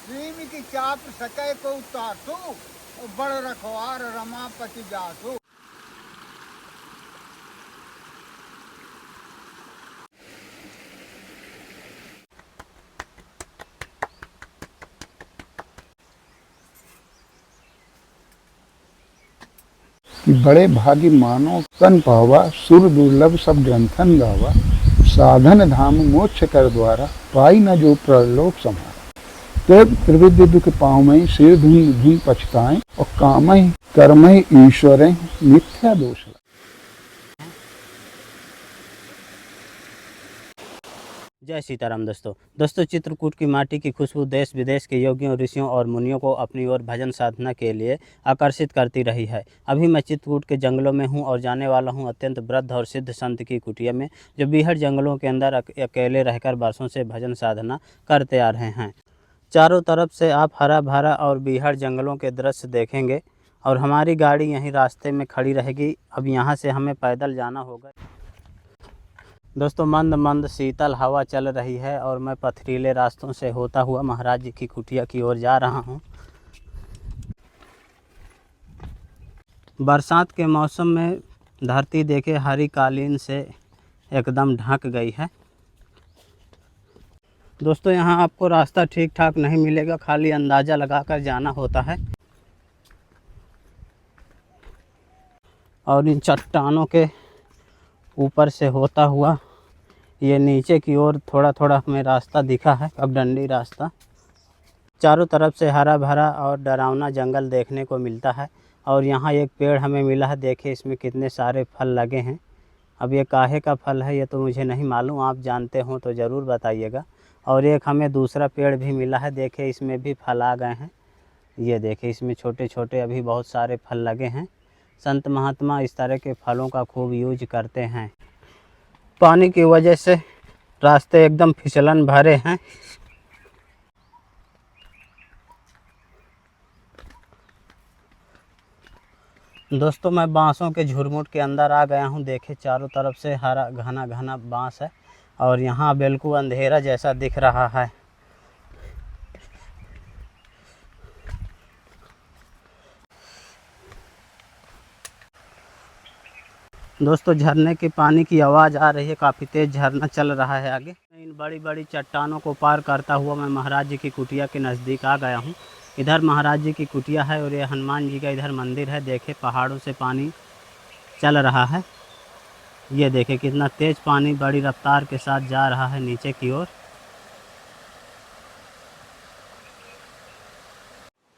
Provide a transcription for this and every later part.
प्रेम की चाप सके को तासु, बड़ रखवार रमापति जासु। कि बड़े भागी मानो तन पावा, सुर दुर्लभ सब ग्रंथन गावा, साधन धाम मोक्ष कर द्वारा, पाई न जो प्रलोक समारा। त्रिविद्य के पाँव में सिर धुन धुन पछताएं, और काम कर्म ईश्वर मिथ्या दोष। जय सीताराम दोस्तों चित्रकूट की माटी की खुशबू देश विदेश के योगियों ऋषियों और मुनियों को अपनी ओर भजन साधना के लिए आकर्षित करती रही है। अभी मैं चित्रकूट के जंगलों में हूं और जाने वाला हूं अत्यंत वृद्ध और सिद्ध संत की कुटिया में, जो बीहड़ जंगलों के अंदर अकेले रहकर वर्षों से भजन साधना करते आ रहे हैं। चारों तरफ से आप हरा भरा और बीहड़ जंगलों के दृश्य देखेंगे और हमारी गाड़ी यहीं रास्ते में खड़ी रहेगी। अब यहाँ से हमें पैदल जाना होगा। दोस्तों मंद मंद शीतल हवा चल रही है और मैं पथरीले रास्तों से होता हुआ महाराज जी की कुटिया की ओर जा रहा हूं। बरसात के मौसम में धरती देखे हरी कालीन से एकदम ढक गई है। दोस्तों यहाँ आपको रास्ता ठीक ठाक नहीं मिलेगा, खाली अंदाज़ा लगाकर जाना होता है। और इन चट्टानों के ऊपर से होता हुआ ये नीचे की ओर थोड़ा थोड़ा हमें रास्ता दिखा है, पगडंडी रास्ता। चारों तरफ से हरा भरा और डरावना जंगल देखने को मिलता है। और यहाँ एक पेड़ हमें मिला है, देखिए इसमें कितने सारे फल लगे हैं। अब ये काहे का फल है ये तो मुझे नहीं मालूम, आप जानते हो तो ज़रूर बताइएगा। और एक हमें दूसरा पेड़ भी मिला है, देखिए इसमें भी फल आ गए हैं। ये देखिए इसमें छोटे छोटे अभी बहुत सारे फल लगे हैं। संत महात्मा इस तरह के फलों का खूब यूज करते हैं। पानी की वजह से रास्ते एकदम फिसलन भरे हैं। दोस्तों मैं बांसों के झुरमुट के अंदर आ गया हूं। देखे चारों तरफ से हरा घना घना बांस है और यहाँ बिल्कुल अंधेरा जैसा दिख रहा है। दोस्तों झरने के पानी की आवाज़ आ रही है, काफ़ी तेज़ झरना चल रहा है आगे। इन बड़ी बड़ी चट्टानों को पार करता हुआ मैं महाराज जी की कुटिया के नज़दीक आ गया हूँ। इधर महाराज जी की कुटिया है और ये हनुमान जी का इधर मंदिर है। देखे पहाड़ों से पानी चल रहा है। ये देखे कितना तेज़ पानी बड़ी रफ्तार के साथ जा रहा है नीचे की ओर।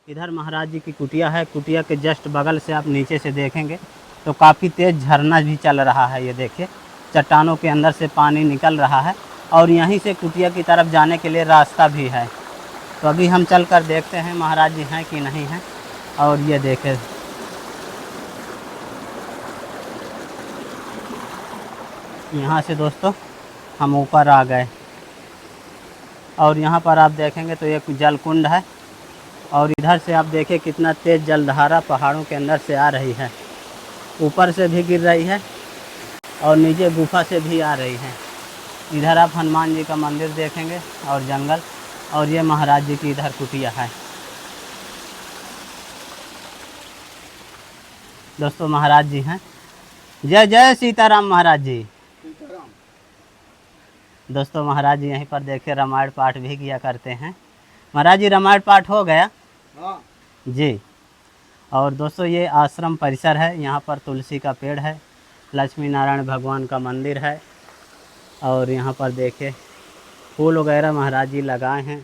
इधर महाराज जी की कुटिया है। कुटिया के जस्ट बगल से आप नीचे से देखेंगे तो काफ़ी तेज़ झरना भी चल रहा है। ये देखिए चट्टानों के अंदर से पानी निकल रहा है और यहीं से कुटिया की तरफ जाने के लिए रास्ता भी है। तो अभी हम चल कर देखते हैं महाराज जी हैं कि नहीं हैं। और ये देखें यहाँ से दोस्तों हम ऊपर आ गए और यहाँ पर आप देखेंगे तो एक जल कुंड है और इधर से आप देखें कितना तेज़ जलधारा पहाड़ों के अंदर से आ रही है। ऊपर से भी गिर रही है और नीचे गुफा से भी आ रही है। इधर आप हनुमान जी का मंदिर देखेंगे और जंगल, और ये महाराज जी की इधर कुटिया है। दोस्तों महाराज जी हैं। जय जय सीताराम महाराज जी। दोस्तों महाराज जी यहीं पर देखे रामायण पाठ भी किया करते हैं। महाराज जी रामायण पाठ हो गया? हाँ जी। और दोस्तों ये आश्रम परिसर है। यहाँ पर तुलसी का पेड़ है, लक्ष्मी नारायण भगवान का मंदिर है और यहाँ पर देखे फूल वगैरह महाराज जी लगाए हैं।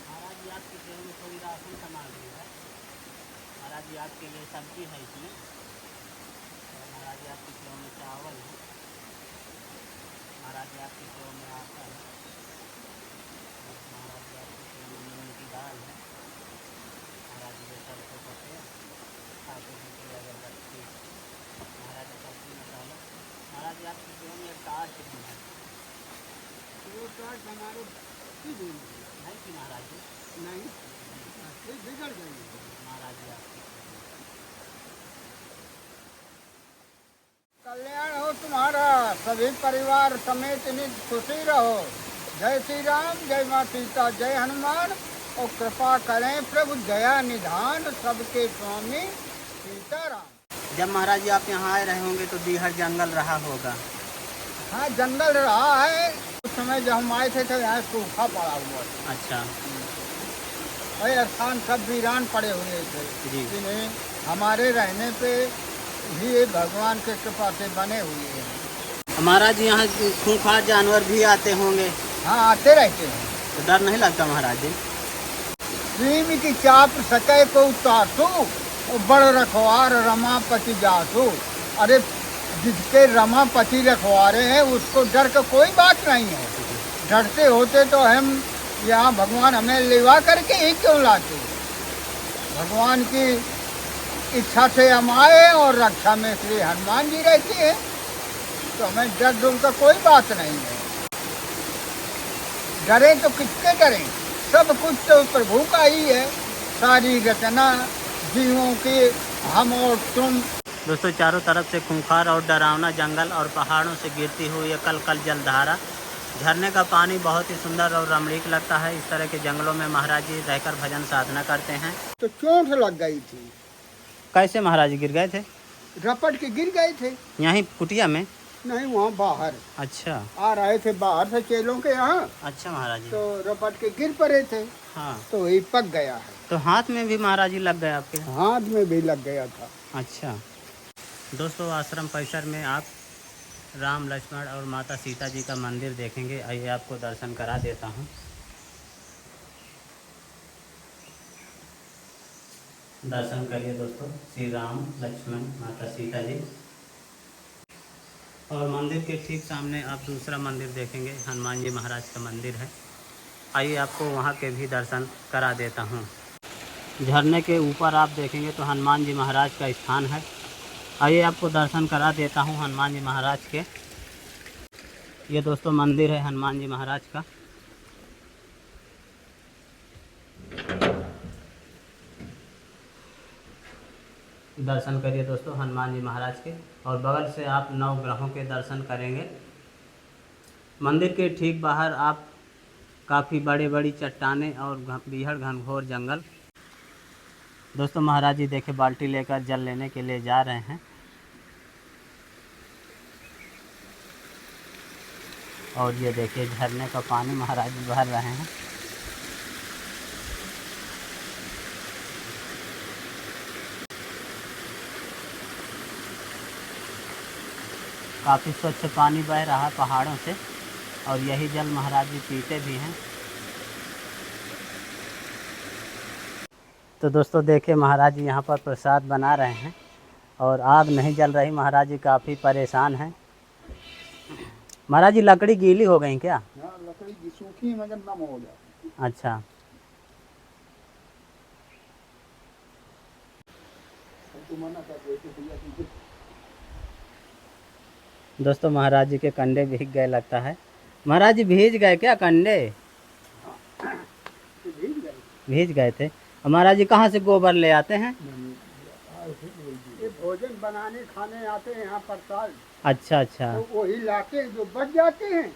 महाराज जी आपकी सेवा में थोड़ी राशन सामग्री है। महाराज जी आपके लिए सब्जी है इसमें। और महाराज जी आपकी सेवा में चावल है। महाराज जी आपकी सेवा में आटा है। महाराज जी आपकी सेवा में मूंग की दाल है। महाराज जी के सरसों का तेल, खाते पीते अगरबत्ती, महाराज जी सब्जी मसाला। महाराज जी आपकी सेवा में एक टार्च भी है। वो टार्च हमारे की दूर है कि महाराज जी? नहीं बिगड़ जाएंगे। महाराज जी आपकी कल्याण हो तुम्हारा, सभी परिवार समेत नित खुशी रहो। जय श्री राम, जय माँ सीता, जय हनुमान। और कृपा करें प्रभु दया निधान, सबके स्वामी सीताराम। जब महाराज जी आप यहाँ आए रहे होंगे तो बीहड़ जंगल रहा होगा। हाँ, जंगल रहा है। उस समय जब हम आए थे तो यहाँ सूखा पड़ा हुआ था। अच्छा भाई स्थान सब वीरान पड़े हुए थे। जी। जिन्हें हमारे रहने पे भी ये भगवान के कृपा से बने हुए हैं। महाराज जी यहाँ खूंखार जानवर भी आते होंगे, हाँ, आते रहते हैं। तो डर नहीं लगता महाराज जी? प्रेम की चाप सके को उतासु, बड़ रखवार रमापति जासु। अरे जिसके रमापति रखवारे हैं उसको डर का कोई बात नहीं है। डरते होते तो हम यहाँ भगवान हमें लेवा करके ही क्यों लाते। भगवान की इच्छा से हम आए और रक्षा में श्री हनुमान जी रहते हैं, तो हमें डर डर का कोई बात नहीं है। डरे तो किसके डरें, सब कुछ तो प्रभु का ही है। सारी रचना जीवों की हम और तुम। दोस्तों चारों तरफ से खूंखार और डरावना जंगल और पहाड़ों से गिरती हुई कल कल जलधारा, झरने का पानी बहुत ही सुंदर और रमणीक लगता है। इस तरह के जंगलों में महाराज जी रहकर भजन साधना करते हैं। तो चोट लग गई थी। कैसे महाराज जी गिर गए थे? रपट के गिर गए थे। यहीं कुटिया में? नहीं, वहाँ बाहर। अच्छा। आ रहे थे बाहर से चेलों के यहाँ। अच्छा महाराज जी। तो रपट के गिर पड़े थे। हाँ। तो वही पक गया है। तो हाथ में भी महाराज जी लग गए आपके? हाथ में भी लग गया था। अच्छा। दोस्तों आश्रम परिसर में आप राम लक्ष्मण और माता सीता जी का मंदिर देखेंगे। आइए आपको दर्शन करा देता हूँ। दर्शन करिए दोस्तों, श्री राम लक्ष्मण माता सीता जी। और मंदिर के ठीक सामने आप दूसरा मंदिर देखेंगे, हनुमान जी महाराज का मंदिर है। आइए आपको वहाँ के भी दर्शन करा देता हूँ। झरने के ऊपर आप देखेंगे तो हनुमान जी महाराज का स्थान है। आइए आपको दर्शन करा देता हूँ हनुमान जी महाराज के। ये दोस्तों मंदिर है हनुमान जी महाराज का। दर्शन करिए दोस्तों हनुमान जी महाराज के। और बगल से आप 9 ग्रहों के दर्शन करेंगे। मंदिर के ठीक बाहर आप काफ़ी बड़ी बड़ी चट्टानें और बीहड़ घनघोर जंगल। दोस्तों महाराज जी देखे बाल्टी लेकर जल लेने के लिए जा रहे हैं। और ये देखिए झरने का पानी महाराज जी भर रहे हैं। काफ़ी स्वच्छ पानी बह रहा है पहाड़ों से, और यही जल महाराज जी पीते भी हैं। तो दोस्तों देखिए महाराज जी यहाँ पर प्रसाद बना रहे हैं और आग नहीं जल रही। महाराज जी काफ़ी परेशान हैं। महाराज जी लकड़ी गीली हो गई क्या? लकड़ी की सूखी मगर नम हो जाती। अच्छा। दोस्तों महाराज जी के कंडे भीग गए लगता है। महाराज जी भीज गए क्या कंडे? भीज गए थे। महाराज जी कहाँ से गोबर ले आते हैं? ये भोजन बनाने खाने आते हैं यहाँ प्रसाद। अच्छा अच्छा। तो वही लाते जो बच जाते हैं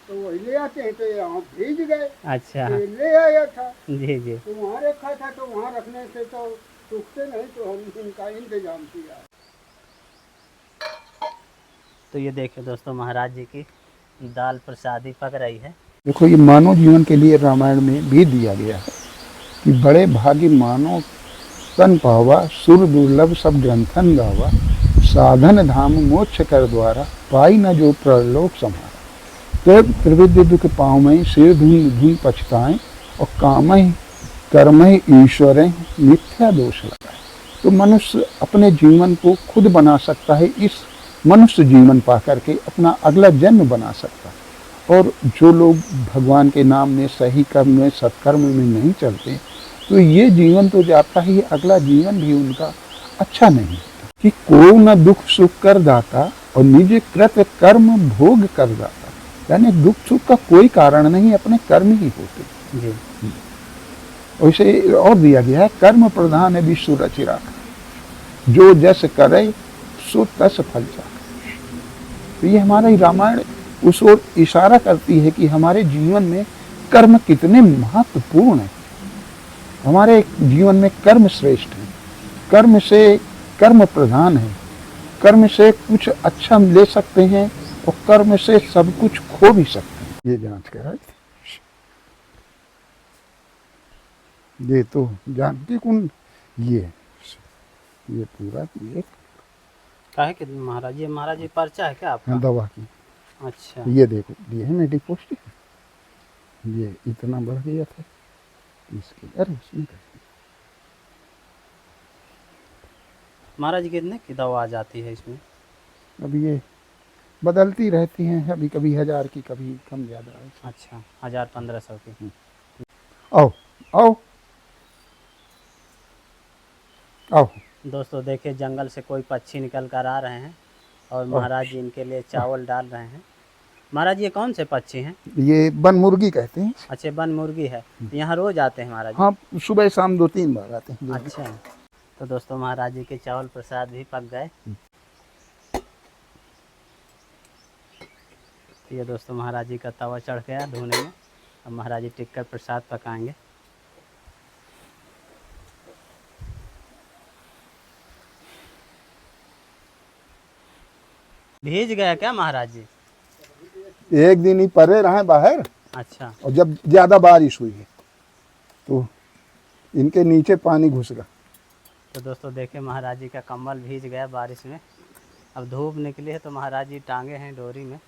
तो वही ले आते हैं। तो यहाँ भीज गए। अच्छा। ये ले आया था। जी जी। तो वहाँ रखा था, तो वहाँ रखने से तो सूखते नहीं, तो हम इनका इंतजाम किया। तो ये देखिए दोस्तों महाराज जी की दाल प्रसादी पक रही है। देखो ये मानव जीवन के लिए रामायण में भी दिया गया है कि बड़े भागी मानो तन पावा, सुर दुर्लभ सब ग्रंथन गावा, साधन धाम मोक्ष कर द्वारा, पाई न जो प्रलोक संहारा। तो त्रिविद्य के पाँव में सिर धुन धुन पछताएं, और काम ही कर्म ही ईश्वर मिथ्या दोष लगाए। तो मनुष्य अपने जीवन को खुद बना सकता है। इस मनुष्य जीवन पा करके अपना अगला जन्म बना सकता है। और जो लोग भगवान के नाम में, सही कर्म में, सत्कर्म में नहीं चलते, तो ये जीवन तो जाता ही, अगला जीवन भी उनका अच्छा नहीं होता। कि को न दुख सुख कर दाता, और निज कृत कर्म भोग कर दाता। यानी दुख सुख का कोई कारण नहीं, अपने कर्म ही होते जी। वैसे और दिया गया है, कर्म प्रधान है विश्व रचि राखा, जो जस करे सो तस फल चाखा। तो ये हमारा ही रामायण उस ओर इशारा करती है कि हमारे जीवन में कर्म कितने महत्वपूर्ण हैं। हमारे जीवन में कर्म श्रेष्ठ है, कर्म से कर्म प्रधान है, कर्म से कुछ अच्छा ले सकते हैं और कर्म से सब कुछ खो भी सकते हैं। ये जांच करा थी। ये तो जानकी कुंड ये पूरा ये काहे के महाराज ये पर्चा है क्या आपका? दवा की। अच्छा, ये देखो ये है मेडिपोस्ट, ये इतना बढ़ गया था इसके। अरे उसमें महाराज कितने की दवा आ जाती है इसमें? अब ये बदलती रहती हैं, अभी कभी 1000 की, कभी कम ज़्यादा। अच्छा, 1000-1500 की। आओ आओ आओ। दोस्तों देखिए, जंगल से कोई पक्षी निकल कर आ रहे हैं और महाराज जी इनके लिए चावल डाल रहे हैं। महाराज ये कौन से पक्षी हैं? ये वन मुर्गी कहते हैं। अच्छा, वन मुर्गी है। यहाँ रोज आते हैं महाराज? हाँ, सुबह शाम 2-3 बार आते हैं। अच्छा, तो दोस्तों महाराज जी के चावल प्रसाद भी पक गए। ये दोस्तों महाराज जी का तवा चढ़ गया धोने में। अब महाराज जी टिक्कर प्रसाद पकाएंगे। भीज गया क्या महाराज जी? एक दिन ही परे रहे बाहर। अच्छा, और जब ज्यादा बारिश हुई है तो इनके नीचे पानी घुस गया। तो दोस्तों देखिए, महाराज जी का कम्बल भीज गया बारिश में। अब धूप निकली है तो महाराज जी टांगे हैं डोरी में।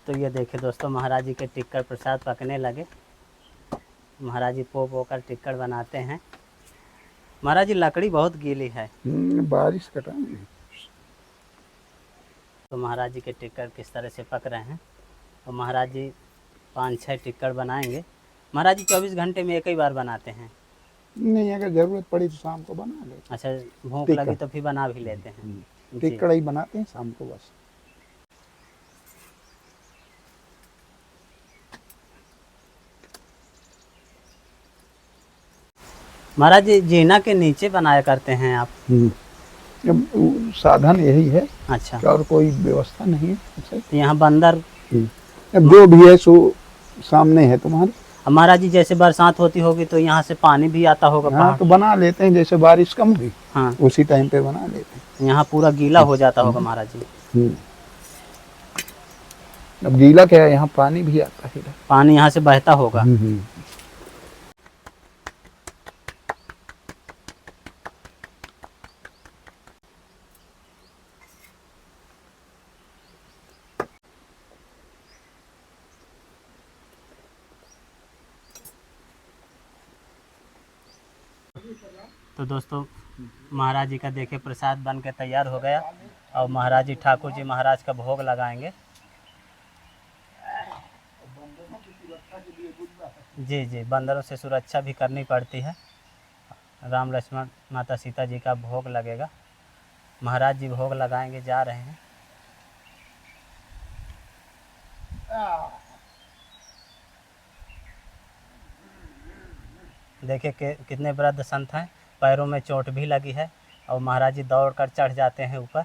तो ये देखिए दोस्तों, महाराज जी के टिक्कर प्रसाद पकने लगे। महाराज जी पो कर टिक्कर बनाते हैं। महाराज जी लकड़ी बहुत गीली है। बारिश का टाइम है। तो महाराज जी के टिक्कर किस तरह से पक रहे हैं। और महाराज जी 5-6 टिक्कर बनाएंगे। महाराज जी 24 घंटे में एक ही बार बनाते हैं? नहीं, अगर जरूरत पड़ी तो शाम को बना लेते। अच्छा, भूख लगी तो फिर बना भी लेते हैं? टिक्कर ही बनाते हैं शाम को बस। महाराज जी जीना के नीचे बनाया करते हैं आप? अब साधन यही है। अच्छा, और कोई व्यवस्था नहीं है। अच्छा, तो यहाँ बंदर अब जो भी है सो सामने है तुम्हारे। अब महाराज जी जैसे बरसात होती होगी तो यहाँ से पानी भी आता होगा? हाँ, तो बना लेते हैं, जैसे बारिश कम हुई हाँ, उसी टाइम पे बना लेते हैं। यहाँ पूरा गीला हो जाता होगा महाराज जी? अब गीला क्या है, यहाँ पानी भी आता है। पानी यहाँ से बहता होगा? तो दोस्तों महाराज जी का देखिए प्रसाद बन के तैयार हो गया। और महाराज जी ठाकुर जी महाराज का भोग लगाएंगे। जी जी, बंदरों से सुरक्षा भी करनी पड़ती है। राम लक्ष्मण माता सीता जी का भोग लगेगा। महाराज जी भोग लगाएंगे, जा रहे हैं। देखिए कितने वृद्ध संत हैं, पैरों में चोट भी लगी है और महाराज जी दौड़ कर चढ़ जाते हैं ऊपर।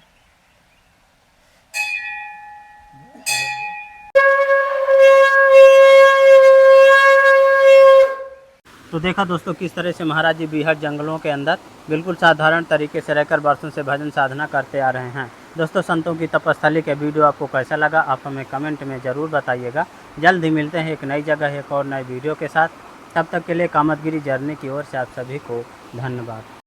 तो देखा दोस्तों किस तरह से महाराज जी बीहड़ जंगलों के अंदर बिल्कुल साधारण तरीके से रहकर वर्षों से भजन साधना करते आ रहे हैं। दोस्तों संतों की तपस्थली के वीडियो आपको कैसा लगा, आप हमें कमेंट में ज़रूर बताइएगा। जल्द ही मिलते हैं एक नई जगह एक और नए वीडियो के साथ। तब तक के लिए कामतगिरी जर्नी की ओर से आप सभी को धन्यवाद।